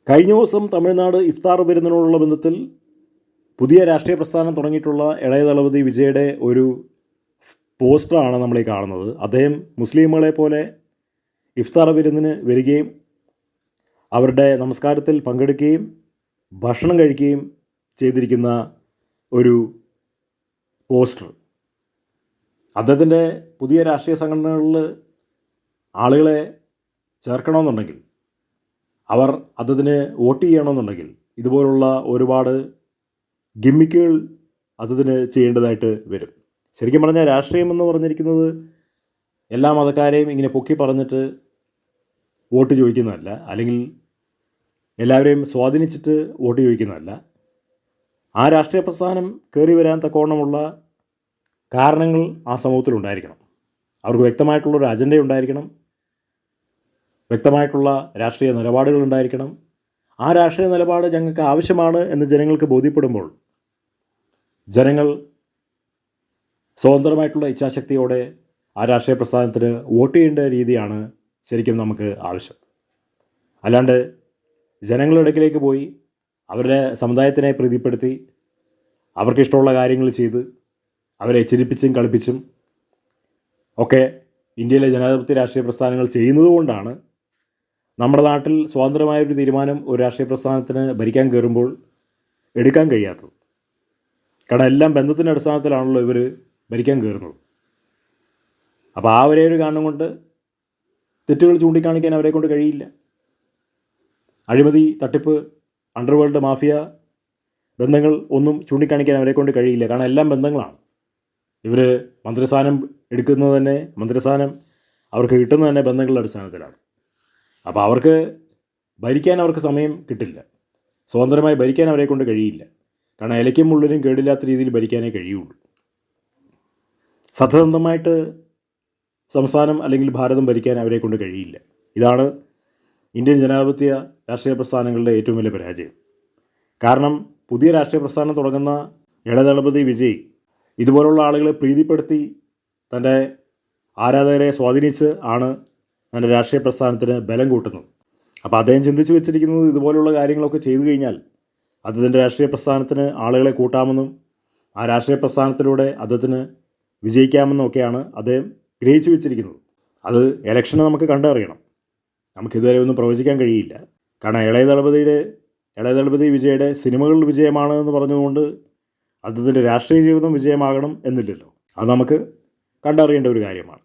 കഴിഞ്ഞ ദിവസം തമിഴ്നാട് ഇഫ്താർ വിരുന്നിനോടുള്ള ബന്ധത്തിൽ പുതിയ രാഷ്ട്രീയ പ്രസ്ഥാനം തുടങ്ങിയിട്ടുള്ള ഇളയ ദളപതി വിജയുടെ ഒരു പോസ്റ്ററാണ് നമ്മളീ കാണുന്നത്. അദ്ദേഹം മുസ്ലിമുകളെ പോലെ ഇഫ്താർ വിരുന്നിന് വരികയും അവരുടെ നമസ്കാരത്തിൽ പങ്കെടുക്കുകയും ഭക്ഷണം കഴിക്കുകയും ചെയ്തിരിക്കുന്ന ഒരു പോസ്റ്റർ. അദ്ദേഹത്തിൻ്റെ പുതിയ രാഷ്ട്രീയ സംഘടനകളിൽ ആളുകളെ ചേർക്കണമെന്നുണ്ടെങ്കിൽ, അവർ അദ്ദേഹത്തിന് വോട്ട് ചെയ്യണമെന്നുണ്ടെങ്കിൽ ഇതുപോലുള്ള ഒരുപാട് ഗിമ്മിക്കുകൾ അദ്ദേഹത്തിന് ചെയ്യേണ്ടതായിട്ട് വരും. ശരിക്കും പറഞ്ഞാൽ രാഷ്ട്രീയം എന്ന് പറഞ്ഞിരിക്കുന്നത് എല്ലാ മതക്കാരെയും ഇങ്ങനെ പൊക്കി പറഞ്ഞിട്ട് വോട്ട് ചോദിക്കുന്നതല്ല, അല്ലെങ്കിൽ എല്ലാവരെയും സ്വാധീനിച്ചിട്ട് വോട്ട് ചോദിക്കുന്നതല്ല. ആ രാഷ്ട്രീയ പ്രസ്ഥാനം കയറി വരാൻ തക്കവണ്ണമുള്ള കാരണങ്ങൾ ആ സമൂഹത്തിലുണ്ടായിരിക്കണം. അവർക്ക് വ്യക്തമായിട്ടുള്ളൊരു അജണ്ട ഉണ്ടായിരിക്കണം, വ്യക്തമായിട്ടുള്ള രാഷ്ട്രീയ നിലപാടുകൾ ഉണ്ടായിരിക്കണം. ആ രാഷ്ട്രീയ നിലപാട് ഞങ്ങൾക്ക് ആവശ്യമാണ് എന്ന് ജനങ്ങൾക്ക് ബോധ്യപ്പെടുമ്പോൾ ജനങ്ങൾ സ്വതന്ത്രമായിട്ടുള്ള ഇച്ഛാശക്തിയോടെ ആ രാഷ്ട്രീയ പ്രസ്ഥാനത്തിന് വോട്ട് ചെയ്യേണ്ട രീതിയാണ് ശരിക്കും നമുക്ക് ആവശ്യം. അല്ലാണ്ട് ജനങ്ങളുടെ ഇടയ്ക്കിലേക്ക് പോയി അവരുടെ സമുദായത്തിനെ പ്രീതിപ്പെടുത്തി അവർക്കിഷ്ടമുള്ള കാര്യങ്ങൾ ചെയ്ത് അവരെ ചിരിപ്പിച്ചും കളിപ്പിച്ചും ഒക്കെ ഇന്ത്യയിലെ ജനാധിപത്യ രാഷ്ട്രീയ പ്രസ്ഥാനങ്ങൾ ചെയ്യുന്നതുകൊണ്ടാണ് നമ്മുടെ നാട്ടിൽ സ്വതന്ത്രമായൊരു തീരുമാനം ഒരു രാഷ്ട്രീയ പ്രസ്ഥാനത്തിന് ഭരിക്കാൻ കയറുമ്പോൾ എടുക്കാൻ കഴിയാത്തത്. കാരണം എല്ലാം ബന്ധത്തിൻ്റെ അടിസ്ഥാനത്തിലാണല്ലോ ഇവർ ഭരിക്കാൻ കയറുന്നത്. അപ്പോൾ ആ ഒരേ ഒരു കാരണം കൊണ്ട് തെറ്റുകൾ ചൂണ്ടിക്കാണിക്കാൻ അവരെ കൊണ്ട് കഴിയില്ല. അഴിമതി, തട്ടിപ്പ്, അണ്ടർവേൾഡ്, മാഫിയ ബന്ധങ്ങൾ ഒന്നും ചൂണ്ടിക്കാണിക്കാൻ അവരെ കൊണ്ട് കഴിയില്ല. കാരണം എല്ലാം ബന്ധങ്ങളാണ്. ഇവർ മന്ത്രിസ്ഥാനം എടുക്കുന്നത് തന്നെ, മന്ത്രിസ്ഥാനം അവർക്ക് കിട്ടുന്നത് തന്നെ ബന്ധങ്ങളുടെ അടിസ്ഥാനത്തിലാണ്. അപ്പോൾ അവർക്ക് ഭരിക്കാൻ അവർക്ക് സമയം കിട്ടില്ല. സ്വതന്ത്രമായി ഭരിക്കാൻ അവരെ കൊണ്ട് കഴിയില്ല. കാരണം ഇലയ്ക്കും മുള്ളിനും കേടില്ലാത്ത രീതിയിൽ ഭരിക്കാനേ കഴിയുള്ളൂ. സത്യസന്ധമായിട്ട് സംസ്ഥാനം അല്ലെങ്കിൽ ഭാരതം ഭരിക്കാൻ അവരെ കൊണ്ട് കഴിയില്ല. ഇതാണ് ഇന്ത്യൻ ജനാധിപത്യ രാഷ്ട്രീയ പ്രസ്ഥാനങ്ങളുടെ ഏറ്റവും വലിയ പരാജയം. കാരണം പുതിയ രാഷ്ട്രീയ പ്രസ്ഥാനം തുടങ്ങുന്ന ഇളയ ദളപതി വിജയ് ഇതുപോലുള്ള ആളുകളെ പ്രീതിപ്പെടുത്തി തൻ്റെ ആരാധകരെ സ്വാധീനിച്ച് ആണ് തൻ്റെ രാഷ്ട്രീയ പ്രസ്ഥാനത്തിന് ബലം കൂട്ടുന്നത്. അപ്പോൾ അദ്ദേഹം ചിന്തിച്ച് വെച്ചിരിക്കുന്നത് ഇതുപോലുള്ള കാര്യങ്ങളൊക്കെ ചെയ്തു കഴിഞ്ഞാൽ അദ്ദേഹത്തിൻ്റെ രാഷ്ട്രീയ പ്രസ്ഥാനത്തിന് ആളുകളെ കൂട്ടാമെന്നും ആ രാഷ്ട്രീയ പ്രസ്ഥാനത്തിലൂടെ അദ്ദേഹത്തിന് വിജയിക്കാമെന്നും ഒക്കെയാണ് അദ്ദേഹം ഗ്രഹിച്ചു വെച്ചിരിക്കുന്നത്. അത് ഇലക്ഷന് നമുക്ക് കണ്ടറിയണം. നമുക്കിതുവരെ ഒന്നും പ്രവചിക്കാൻ കഴിയില്ല. കാരണം ഇളയ ദളപതി വിജയുടെ സിനിമകളിൽ വിജയമാണ് എന്ന് പറഞ്ഞതുകൊണ്ട് അദ്ദേഹത്തിൻ്റെ രാഷ്ട്രീയ ജീവിതം വിജയമാകണം എന്നില്ലല്ലോ. അത് നമുക്ക് കണ്ടറിയേണ്ട ഒരു കാര്യമാണ്.